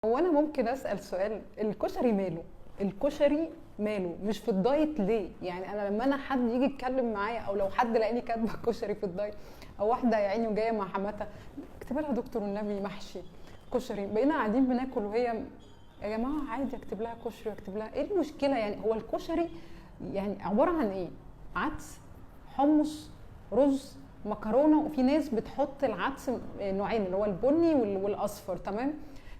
هو انا ممكن اسال سؤال؟ الكشري ماله؟ الكشري ماله مش في الدايت ليه؟ يعني انا لما حد يجي يتكلم معايا، او لو حد لقاني كاتبه كشري في الدايت، او واحده يا عيني وجايه مع حماتها اكتب لها دكتور والنبي محشي كشري، بقينا قاعدين بناكل وهي يا جماعه عادي اكتب لها كشري واكتب لها ايه المشكله؟ يعني هو الكشري يعني عباره عن ايه؟ عدس، حمص، رز، مكرونه، وفي ناس بتحط العدس نوعين اللي هو البني والاصفر، تمام؟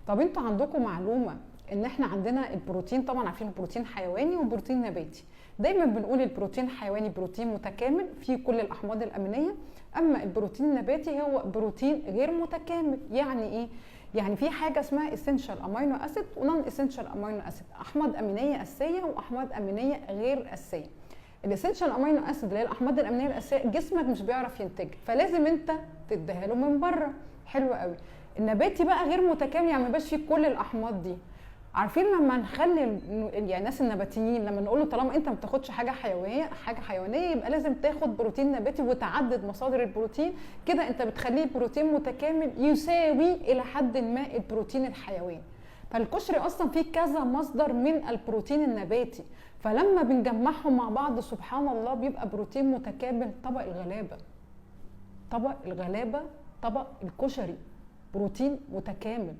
طب انتوا عندكم معلومه ان احنا عندنا البروتين، طبعا عارفين البروتين حيواني وبروتين نباتي. دايما بنقول البروتين الحيواني بروتين متكامل فيه كل الاحماض الامينيه، اما البروتين النباتي هو بروتين غير متكامل. يعني ايه؟ يعني في حاجه اسمها اسينشال امينو اسيد ونون اسينشال امينو اسيد، احماض امينيه اساسيه واحماض امينيه غير اساسيه. الاسينشال امينو اسيد اللي هي الاحماض الامينيه الاساسيه جسمك مش بيعرف ينتجها، فلازم انت تديها له من بره. حلو قوي. النباتي بقى غير متكامل، يعني ما يبقاش فيه كل الاحماض دي. عارفين لما نخلي يعني الناس النباتيين لما نقول له طالما انت ما بتاخدش حاجه حيوانيه يبقى لازم تاخد بروتين نباتي وتعدد مصادر البروتين، كده انت بتخليه بروتين متكامل يساوي الى حد ما البروتين الحيواني. فالكشري اصلا فيه كذا مصدر من البروتين النباتي، فلما بنجمعهم مع بعض سبحان الله بيبقى بروتين متكامل. طبق الغلابه، طبق الغلابه، طبق الكشري بروتين متكامل.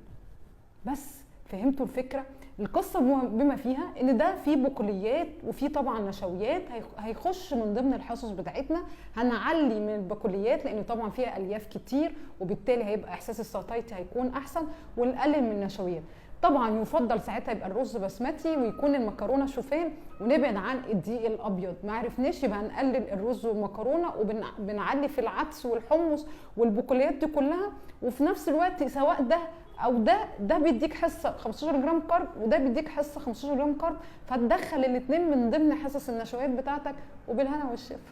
بس فهمتوا الفكره؟ القصه بما فيها ان ده فيه بقوليات وفيه طبعا نشويات، هيخش من ضمن الحصص بتاعتنا. هنعلي من البقوليات لان طبعا فيها الياف كتير، وبالتالي هيبقى احساس الساتايتي هيكون احسن، ونقلل من النشويات. طبعا يفضل ساعتها يبقى الرز بسمتي ويكون المكرونه شوفان، ونبعد عن الدقيق الابيض. ما عرفناش يبقى هنقلل الرز والمكرونه، وبنعلي في العدس والحمص والبقوليات دي كلها. وفي نفس الوقت سواء ده او ده بيديك حصه 15 جرام كارب، وده بيديك حصه 15 جرام كارب، فتدخل الاثنين من ضمن حصص النشويات بتاعتك، وبالهنا والشفا.